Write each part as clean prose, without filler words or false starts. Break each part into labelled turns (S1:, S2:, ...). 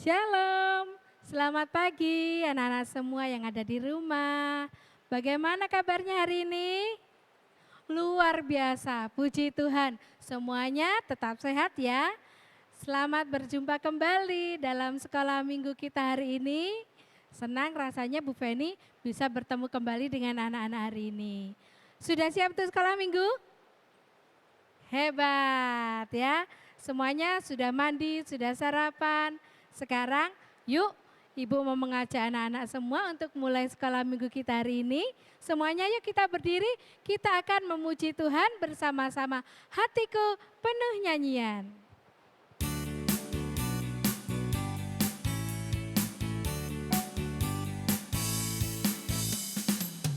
S1: Shalom, selamat pagi anak-anak semua yang ada di rumah. Bagaimana kabarnya hari ini? Luar biasa, puji Tuhan. Semuanya tetap sehat ya. Selamat berjumpa kembali dalam sekolah minggu kita hari ini. Senang rasanya Bu Feni bisa bertemu kembali dengan anak-anak hari ini. Sudah siap untuk sekolah minggu? Hebat ya. Semuanya sudah mandi, sudah sarapan. Sekarang yuk Ibu mau mengajak anak-anak semua untuk mulai sekolah minggu kita hari ini. Semuanya yuk kita berdiri, kita akan memuji Tuhan bersama-sama. Hatiku penuh nyanyian.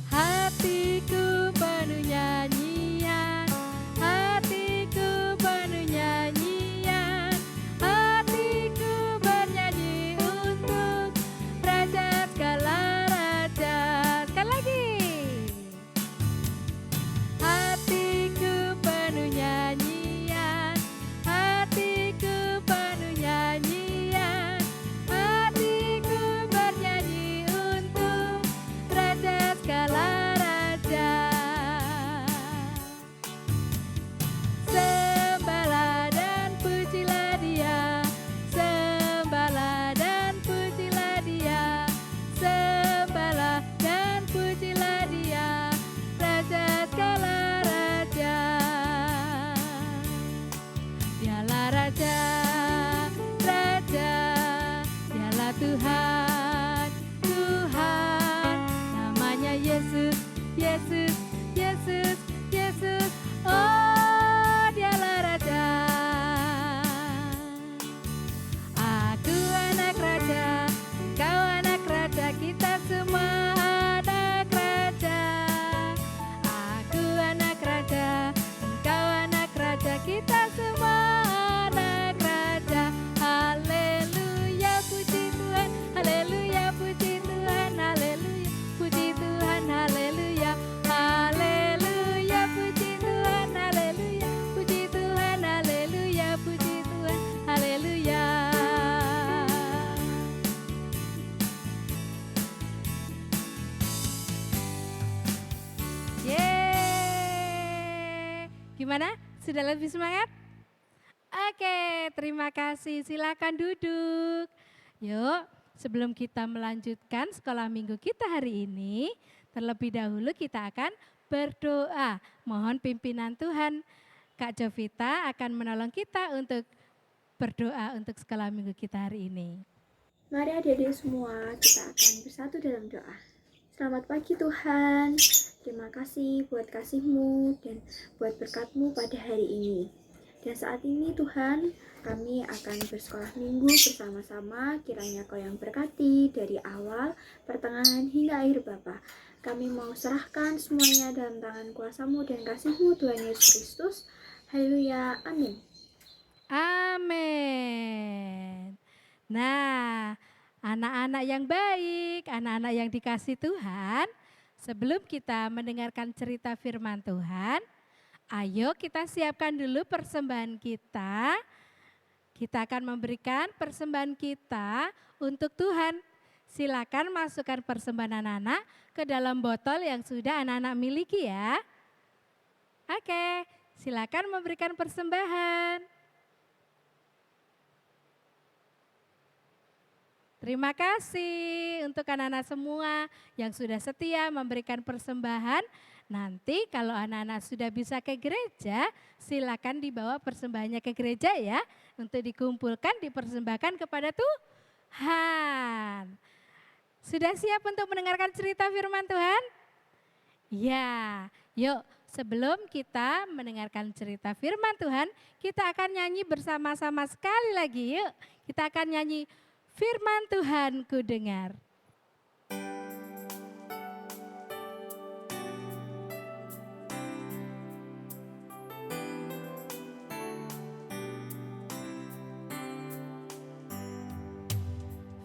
S1: Hatiku penuh nyanyian, hatiku penuh nyanyian, hatiku bernyanyi untuk Raja segala raja. Sekali lagi. Hatiku penuh nyanyian, hatiku penuh nyanyian, hatiku bernyanyi untuk Raja segala raja. Sembahlah dan pujilah Dia, sembahlah dan pujilah Dia, sembahlah dan pujilah Dia, Raja segala raja. Dialah Raja, Raja, Dialah Tuhan, Tuhan, namanya Yesus, Yesus, Yesus, Yesus, oh Dialah Raja. Aku anak raja, kau anak raja, kita semua anak raja. Aku anak raja, engkau anak raja, kita semua anak raja. Haleluya, puji Tuhan, haleluya, puji Tuhan, haleluya, puji Tuhan, haleluya, haleluya, puji Tuhan, haleluya, puji Tuhan, haleluya, puji Tuhan, haleluya. Yeay. Gimana? Sudah lebih semangat? Oke, terima kasih. Silakan duduk. Yuk, sebelum kita melanjutkan sekolah minggu kita hari ini, terlebih dahulu kita akan berdoa. Mohon pimpinan Tuhan. Kak Jovita akan menolong kita untuk berdoa untuk sekolah minggu kita hari ini.
S2: Mari adik-adik semua, kita akan bersatu dalam doa. Selamat pagi Tuhan, terima kasih buat kasih-Mu dan buat berkat-Mu pada hari ini. Dan saat ini Tuhan, kami akan bersekolah minggu bersama-sama, kiranya Kau yang berkati dari awal, pertengahan hingga akhir Bapa. Kami mau serahkan semuanya dalam tangan kuasa-Mu dan kasih-Mu Tuhan Yesus Kristus. Haleluya, amin.
S1: Amin. Nah, anak-anak yang baik, anak-anak yang dikasih Tuhan, sebelum kita mendengarkan cerita firman Tuhan, ayo kita siapkan dulu persembahan kita. Kita akan memberikan persembahan kita untuk Tuhan. Silakan masukkan persembahan anak-anak ke dalam botol yang sudah anak-anak miliki ya. Oke, silakan memberikan persembahan. Terima kasih untuk anak-anak semua yang sudah setia memberikan persembahan. Nanti kalau anak-anak sudah bisa ke gereja, silakan dibawa persembahannya ke gereja ya. Untuk dikumpulkan, dipersembahkan kepada Tuhan. Sudah siap untuk mendengarkan cerita firman Tuhan? Ya, yuk sebelum kita mendengarkan cerita firman Tuhan, kita akan nyanyi bersama-sama sekali lagi yuk. Kita akan nyanyi Firman Tuhan ku dengar.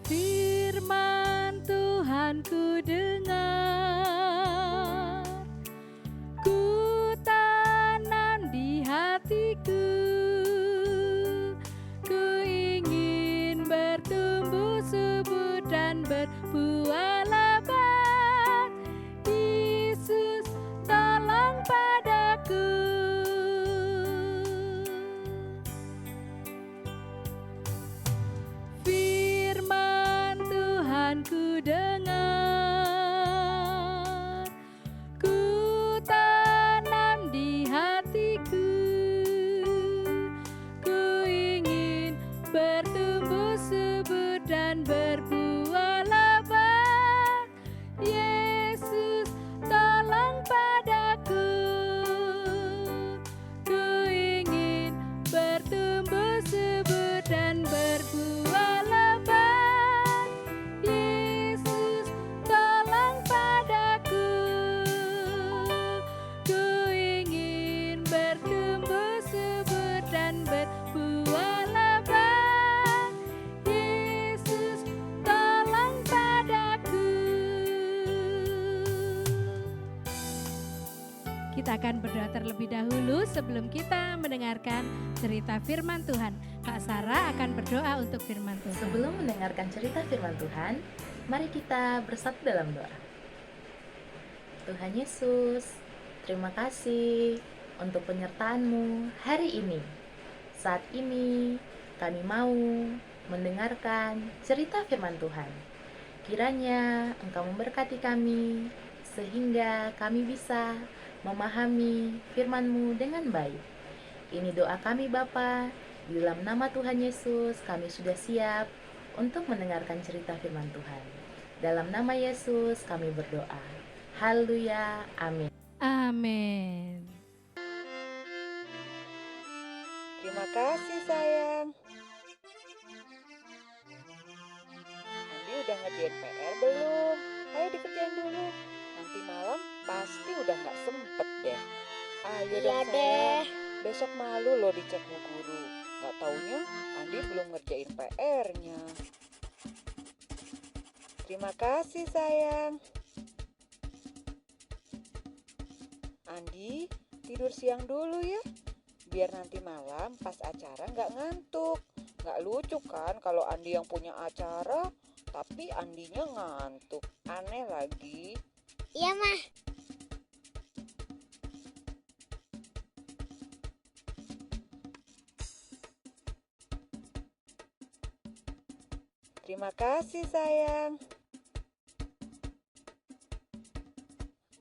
S1: Firman Tuhan ku dengar, ku tanam di hatiku, ku ingin bertumbuh berbuah lebat. Yesus, tolong padaku. Firman Tuhan ku dengar, ku tanam di hatiku. Ku ingin bertumbuh subur dan berbuah lebat. Yesus, tolong padaku. Ku ingin bertumbuh subur dan berbuah lebat. Yesus, tolong padaku. Ku ingin bertumbuh subur dan berbuah lebat. Yesus, tolong padaku. Kita akan berdoa terlebih dahulu sebelum kita mendengarkan cerita firman Tuhan. Kak Sarah akan berdoa untuk firman Tuhan.
S3: Sebelum mendengarkan cerita firman Tuhan, mari kita bersatu dalam doa. Tuhan Yesus, terima kasih untuk penyertaan-Mu hari ini. Saat ini kami mau mendengarkan cerita firman Tuhan. Kiranya Engkau memberkati kami sehingga kami bisa memahami firman-Mu dengan baik. Ini doa kami Bapa, di dalam nama Tuhan Yesus kami sudah siap untuk mendengarkan cerita firman Tuhan. Dalam nama Yesus kami berdoa. Haleluya, amin.
S1: Amin.
S4: Terima kasih sayang. Andi udah ngerjain PR belum? Ayo dikerjain dulu. Nanti malam pasti udah gak sempet deh. Ayo dong sayang. Besok malu loh dicek bu guru. Gak taunya Andi belum ngerjain PR-nya. Terima kasih sayang. Andi tidur siang dulu ya. Biar nanti malam pas acara gak ngantuk. Gak lucu kan kalau Andi yang punya acara tapi Andinya ngantuk. Aneh lagi.
S5: Iya, Mah.
S4: Terima kasih sayang.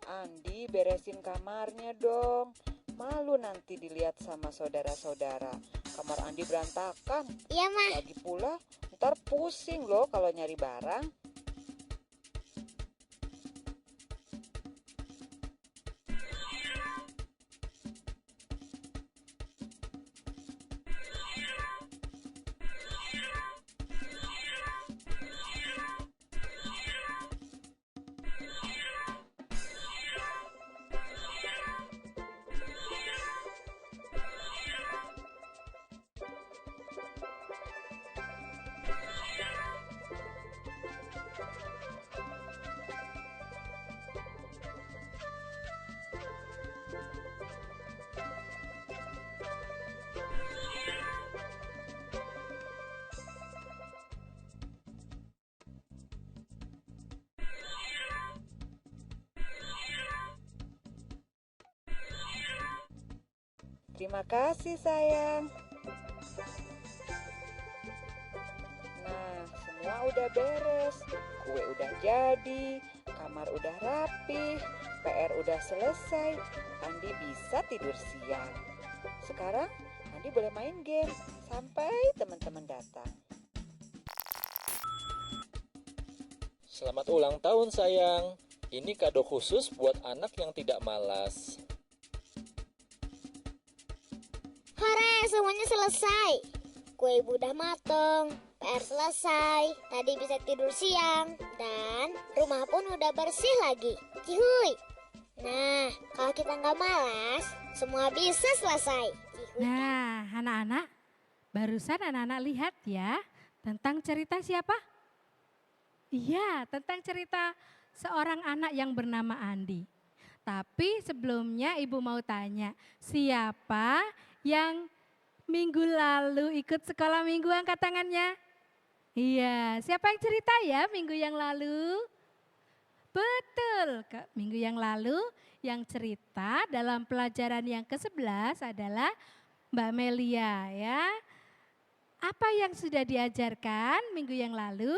S4: Andi beresin kamarnya dong. Malu nanti dilihat sama saudara-saudara. Kamar Andi berantakan.
S5: Iya, Mah.
S4: Lagi pula ntar pusing loh kalau nyari barang. Terima kasih sayang. Nah, semua udah beres. Kue udah jadi, kamar udah rapi, PR udah selesai. Andi bisa tidur siang. Sekarang Andi boleh main game sampai teman-teman datang.
S6: Selamat ulang tahun sayang. Ini kado khusus buat anak yang tidak malas.
S5: Hore, semuanya selesai. Kue ibu udah mateng, PR selesai, tadi bisa tidur siang, dan rumah pun udah bersih lagi. Cihuy. Nah, kalau kita nggak malas, semua bisa selesai. Cihuy.
S1: Nah, anak-anak, barusan anak-anak lihat ya tentang cerita siapa? Iya, tentang cerita seorang anak yang bernama Andi. Tapi sebelumnya Ibu mau tanya, siapa yang minggu lalu ikut sekolah minggu angkat tangannya? Iya, siapa yang cerita ya minggu yang lalu? Betul, minggu yang lalu yang cerita dalam pelajaran yang ke-11 adalah Mbak Melia ya. Apa yang sudah diajarkan minggu yang lalu?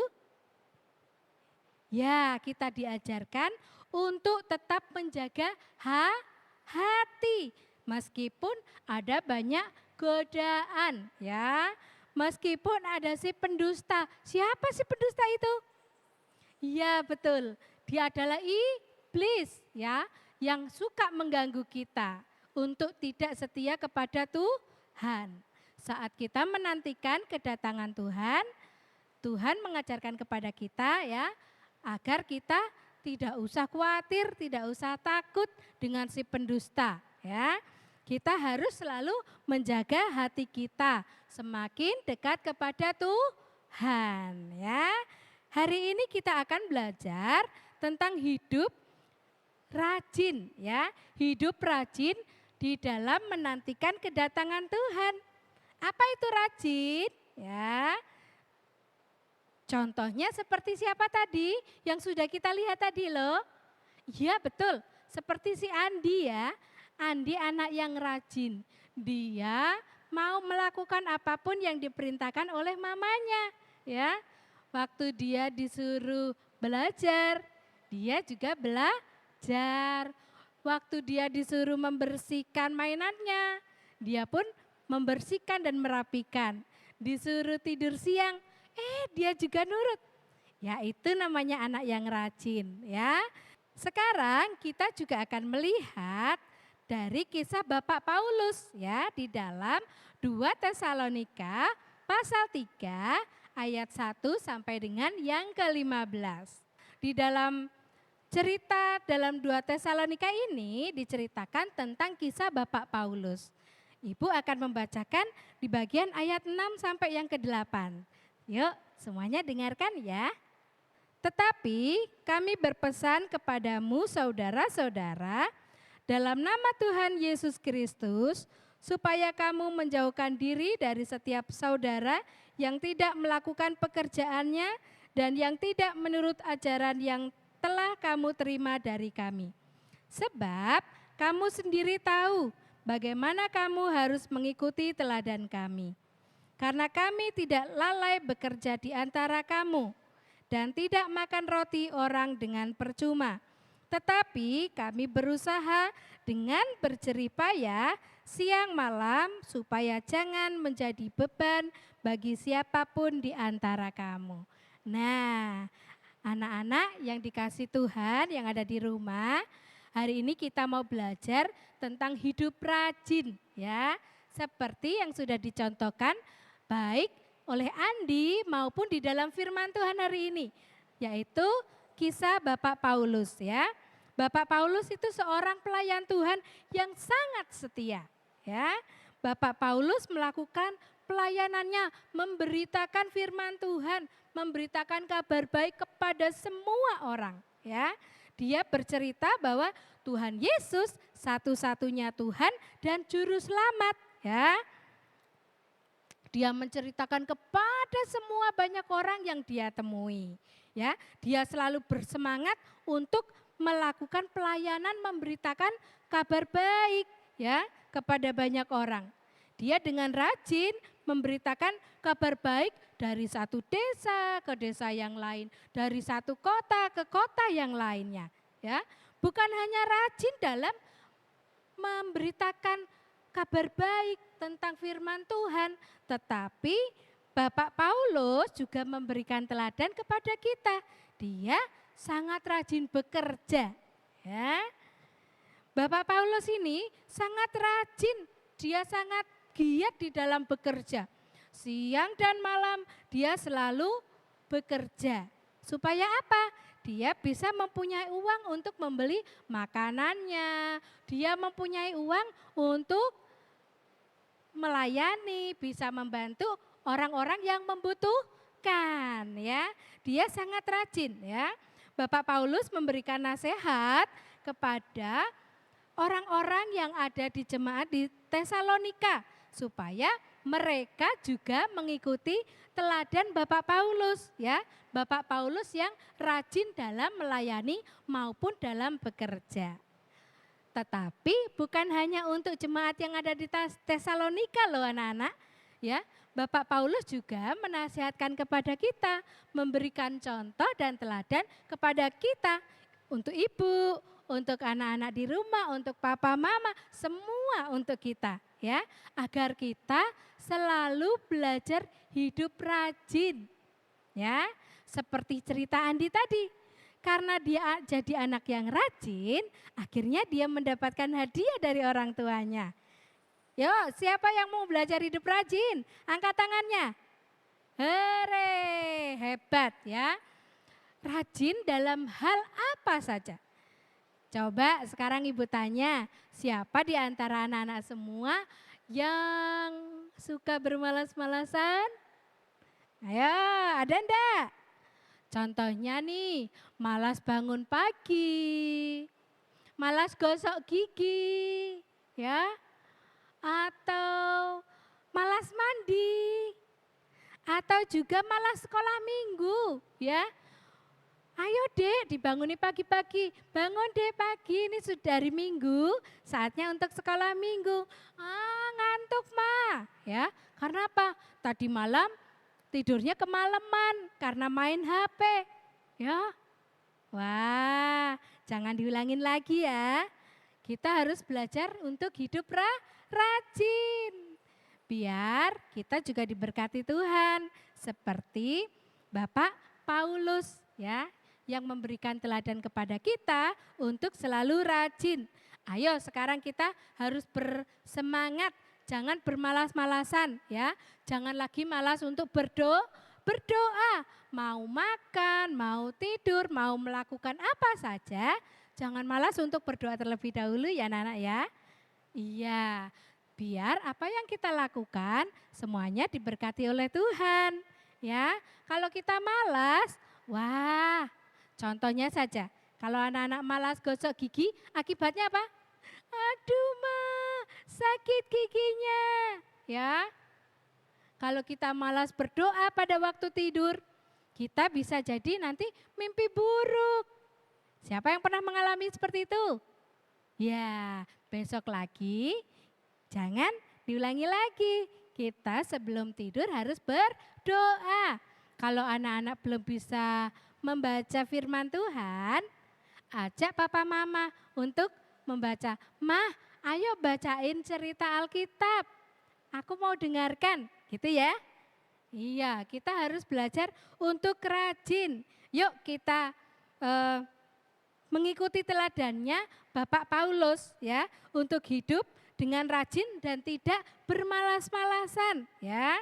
S1: Ya, kita diajarkan untuk tetap menjaga hati meskipun ada banyak godaan ya. Meskipun ada si pendusta. Siapa si pendusta itu? Ya, betul. Dia adalah iblis ya, yang suka mengganggu kita untuk tidak setia kepada Tuhan. Saat kita menantikan kedatangan Tuhan, Tuhan mengajarkan kepada kita ya, agar kita tidak usah khawatir, tidak usah takut dengan si pendusta ya. Kita harus selalu menjaga hati kita semakin dekat kepada Tuhan ya. Hari ini kita akan belajar tentang hidup rajin ya. Hidup rajin di dalam menantikan kedatangan Tuhan. Apa itu rajin? Ya. Contohnya seperti siapa tadi yang sudah kita lihat tadi loh. Iya betul, seperti si Andi ya. Andi anak yang rajin. Dia mau melakukan apapun yang diperintahkan oleh mamanya. Ya, waktu dia disuruh belajar, dia juga belajar. Waktu dia disuruh membersihkan mainannya, dia pun membersihkan dan merapikan. Disuruh tidur siang, dia juga nurut. Ya itu namanya anak yang rajin ya. Sekarang kita juga akan melihat dari kisah Bapak Paulus ya di dalam 2 Tesalonika pasal 3 ayat 1 sampai dengan yang ke-15. Di dalam cerita dalam 2 Tesalonika ini diceritakan tentang kisah Bapak Paulus. Ibu akan membacakan di bagian ayat 6 sampai yang ke-8. Yuk semuanya dengarkan ya. Tetapi kami berpesan kepadamu saudara-saudara dalam nama Tuhan Yesus Kristus supaya kamu menjauhkan diri dari setiap saudara yang tidak melakukan pekerjaannya dan yang tidak menurut ajaran yang telah kamu terima dari kami. Sebab kamu sendiri tahu bagaimana kamu harus mengikuti teladan kami. Karena kami tidak lalai bekerja di antara kamu dan tidak makan roti orang dengan percuma. Tetapi kami berusaha dengan berjerih payah siang malam supaya jangan menjadi beban bagi siapapun di antara kamu. Nah, anak-anak yang dikasih Tuhan yang ada di rumah, hari ini kita mau belajar tentang hidup rajin ya. Seperti yang sudah dicontohkan baik oleh Andi maupun di dalam firman Tuhan hari ini, yaitu kisah Bapak Paulus ya. Bapak Paulus itu seorang pelayan Tuhan yang sangat setia ya. Bapak Paulus melakukan pelayanannya, memberitakan firman Tuhan, memberitakan kabar baik kepada semua orang ya. Dia bercerita bahwa Tuhan Yesus satu-satunya Tuhan dan juru selamat ya. Dia menceritakan kepada semua banyak orang yang dia temui. Ya, dia selalu bersemangat untuk melakukan pelayanan, memberitakan kabar baik ya kepada banyak orang. Dia dengan rajin memberitakan kabar baik dari satu desa ke desa yang lain, dari satu kota ke kota yang lainnya. Ya, bukan hanya rajin dalam memberitakan kabar baik tentang firman Tuhan, tetapi Bapak Paulus juga memberikan teladan kepada kita. Dia sangat rajin bekerja. Ya. Bapak Paulus ini sangat rajin, dia sangat giat di dalam bekerja. Siang dan malam dia selalu bekerja. Supaya apa? Dia bisa mempunyai uang untuk membeli makanannya. Dia mempunyai uang untuk melayani, bisa membantu orang-orang yang membutuhkan ya. Dia sangat rajin ya. Bapak Paulus memberikan nasihat kepada orang-orang yang ada di jemaat di Tesalonika supaya mereka juga mengikuti teladan Bapak Paulus ya. Bapak Paulus yang rajin dalam melayani maupun dalam bekerja. Tetapi bukan hanya untuk jemaat yang ada di Tesalonika loh anak-anak ya. Bapak Paulus juga menasihatkan kepada kita, memberikan contoh dan teladan kepada kita, untuk ibu, untuk anak-anak di rumah, untuk papa mama, semua untuk kita ya, agar kita selalu belajar hidup rajin ya, seperti cerita Andi tadi. Karena dia jadi anak yang rajin, akhirnya dia mendapatkan hadiah dari orang tuanya. Yuk, siapa yang mau belajar hidup rajin? Angkat tangannya. Hore, hebat ya. Rajin dalam hal apa saja? Coba sekarang ibu tanya, siapa di antara anak-anak semua yang suka bermalas-malasan? Ayo, ada enggak? Contohnya nih, malas bangun pagi, malas gosok gigi, ya, atau malas mandi, atau juga malas sekolah minggu, ya. Ayo dek, dibanguni pagi-pagi, bangun dek pagi, ini sudah hari Minggu, saatnya untuk sekolah minggu. Ngantuk ma, ya, karena apa? Tadi malam tidurnya kemalaman karena main HP, ya. Wah, jangan diulangin lagi ya. Kita harus belajar untuk hidup rajin. Biar kita juga diberkati Tuhan. Seperti Bapak Paulus ya, yang memberikan teladan kepada kita untuk selalu rajin. Ayo sekarang kita harus bersemangat, jangan bermalas-malasan ya. Jangan lagi malas untuk berdoa. Mau makan, mau tidur, mau melakukan apa saja, jangan malas untuk berdoa terlebih dahulu ya anak-anak ya. Iya, biar apa yang kita lakukan semuanya diberkati oleh Tuhan. Ya, kalau kita malas, wah, contohnya saja, kalau anak-anak malas gosok gigi, akibatnya apa? Aduh ma, sakit giginya. Ya, kalau kita malas berdoa pada waktu tidur, kita bisa jadi nanti mimpi buruk. Siapa yang pernah mengalami seperti itu? Ya, besok lagi jangan diulangi lagi. Kita sebelum tidur harus berdoa. Kalau anak-anak belum bisa membaca firman Tuhan, ajak papa mama untuk membaca. Mah, ayo bacain cerita Alkitab. Aku mau dengarkan, gitu ya. Iya, kita harus belajar untuk rajin. Yuk kita mengikuti teladannya Bapak Paulus ya, untuk hidup dengan rajin dan tidak bermalas-malasan ya.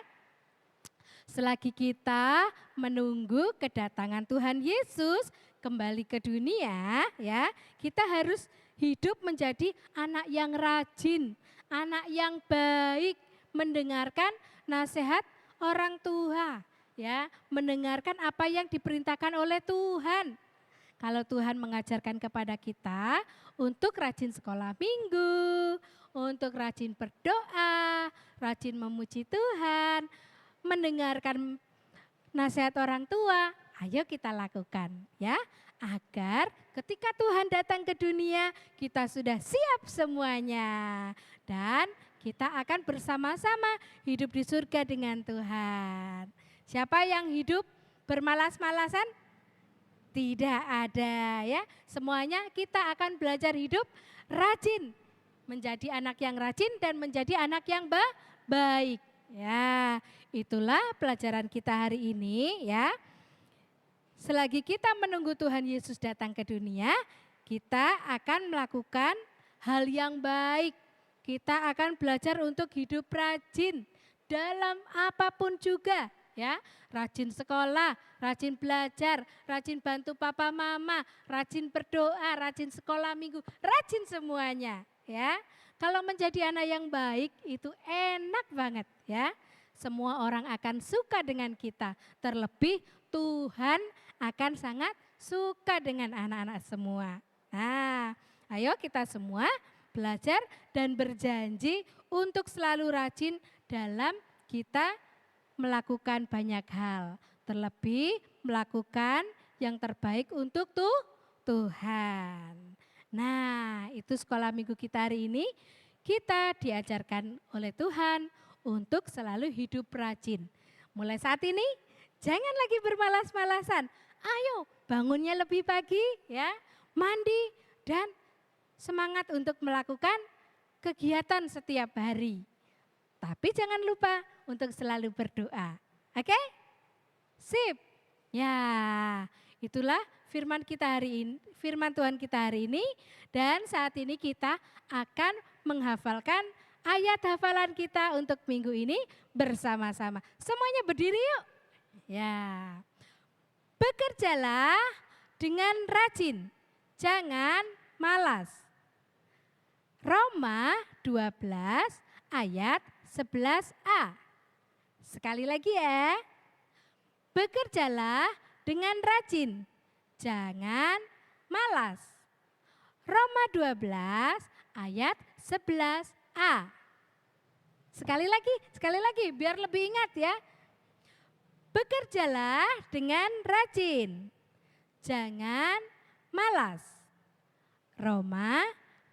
S1: Selagi kita menunggu kedatangan Tuhan Yesus kembali ke dunia ya, kita harus hidup menjadi anak yang rajin, anak yang baik, mendengarkan nasihat orang tua ya, mendengarkan apa yang diperintahkan oleh Tuhan. Kalau Tuhan mengajarkan kepada kita untuk rajin sekolah minggu, untuk rajin berdoa, rajin memuji Tuhan, mendengarkan nasihat orang tua, ayo kita lakukan ya, agar ketika Tuhan datang ke dunia kita sudah siap semuanya dan kita akan bersama-sama hidup di surga dengan Tuhan. Siapa yang hidup bermalas-malasan? Tidak ada ya, semuanya kita akan belajar hidup rajin, menjadi anak yang rajin dan menjadi anak yang baik. Ya, itulah pelajaran kita hari ini ya. Selagi kita menunggu Tuhan Yesus datang ke dunia, kita akan melakukan hal yang baik. Kita akan belajar untuk hidup rajin dalam apapun juga ya. Rajin sekolah, rajin belajar, rajin bantu papa mama, rajin berdoa, rajin sekolah minggu, rajin semuanya ya. Kalau menjadi anak yang baik itu enak banget ya. Semua orang akan suka dengan kita. Terlebih Tuhan akan sangat suka dengan anak-anak semua. Nah, ayo kita semua belajar dan berjanji untuk selalu rajin dalam kita melakukan banyak hal. Terlebih melakukan yang terbaik untuk Tuhan. Nah, itu sekolah minggu kita hari ini. Kita diajarkan oleh Tuhan untuk selalu hidup rajin. Mulai saat ini jangan lagi bermalas-malasan. Ayo bangunnya lebih pagi ya, mandi dan semangat untuk melakukan kegiatan setiap hari. Tapi jangan lupa untuk selalu berdoa. Oke? Sip. Ya, itulah firman Tuhan kita hari ini, dan saat ini kita akan menghafalkan ayat hafalan kita untuk minggu ini bersama-sama. Semuanya berdiri yuk. Ya. Bekerjalah dengan rajin, jangan malas. Roma 12 ayat 11a. Sekali lagi ya. Bekerjalah dengan rajin, jangan malas. Roma 12 ayat 11a. Sekali lagi biar lebih ingat ya. Bekerjalah dengan rajin, jangan malas. Roma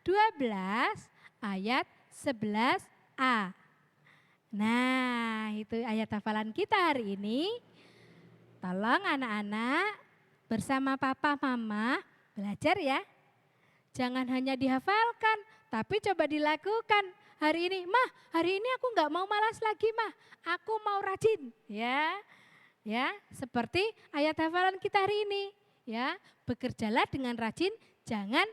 S1: 12 ayat 11a. Nah, itu ayat hafalan kita hari ini. Tolong anak-anak bersama papa mama belajar ya. Jangan hanya dihafalkan, tapi coba dilakukan hari ini. Mah, hari ini aku nggak mau malas lagi mah, aku mau rajin. Ya, seperti ayat hafalan kita hari ini. Ya, bekerjalah dengan rajin, jangan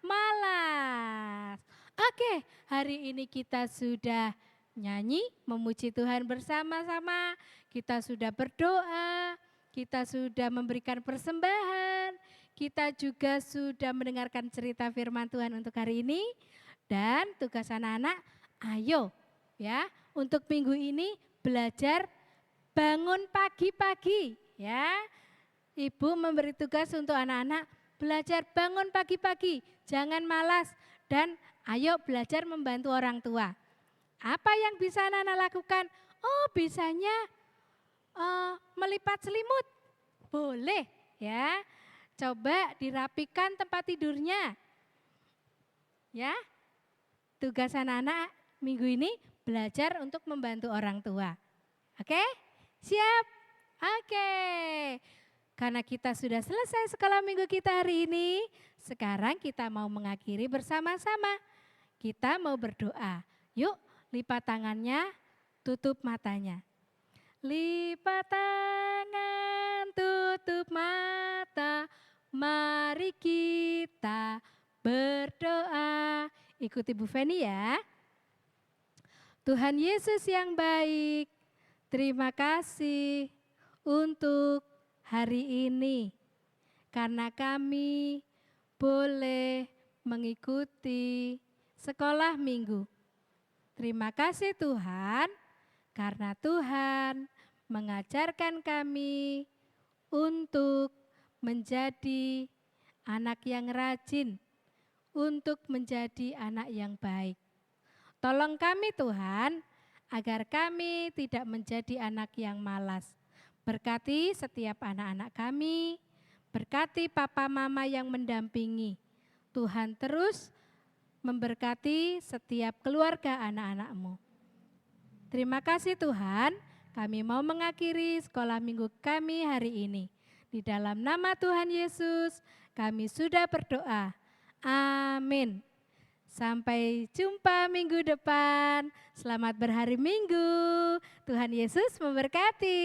S1: malas. Oke, hari ini kita sudah nyanyi, memuji Tuhan bersama-sama. Kita sudah berdoa, kita sudah memberikan persembahan, kita juga sudah mendengarkan cerita firman Tuhan untuk hari ini. Dan tugas anak-anak, ayo ya untuk minggu ini belajar bangun pagi-pagi ya. Ibu memberi tugas untuk anak-anak belajar bangun pagi-pagi, jangan malas, dan ayo belajar membantu orang tua. Apa yang bisa anak-anak lakukan? Oh, bisanya melipat selimut. Boleh ya. Coba dirapikan tempat tidurnya. Ya. Tugas anak-anak minggu ini belajar untuk membantu orang tua. Oke? Siap? Oke. Karena kita sudah selesai sekolah minggu kita hari ini, sekarang kita mau mengakhiri bersama-sama. Kita mau berdoa. Yuk, lipat tangannya, tutup matanya. Lipat tangan, tutup mata, mari kita berdoa. Ikuti Bu Feni ya. Tuhan Yesus yang baik, terima kasih untuk hari ini. Karena kami boleh mengikuti sekolah minggu. Terima kasih Tuhan, karena Tuhan mengajarkan kami untuk menjadi anak yang rajin, untuk menjadi anak yang baik. Tolong kami Tuhan, agar kami tidak menjadi anak yang malas. Berkati setiap anak-anak kami, berkati papa mama yang mendampingi. Tuhan terus memberkati setiap keluarga anak-anak-Mu. Terima kasih Tuhan, kami mau mengakhiri sekolah minggu kami hari ini. Di dalam nama Tuhan Yesus, kami sudah berdoa. Amin. Sampai jumpa minggu depan. Selamat berhari Minggu. Tuhan Yesus memberkati.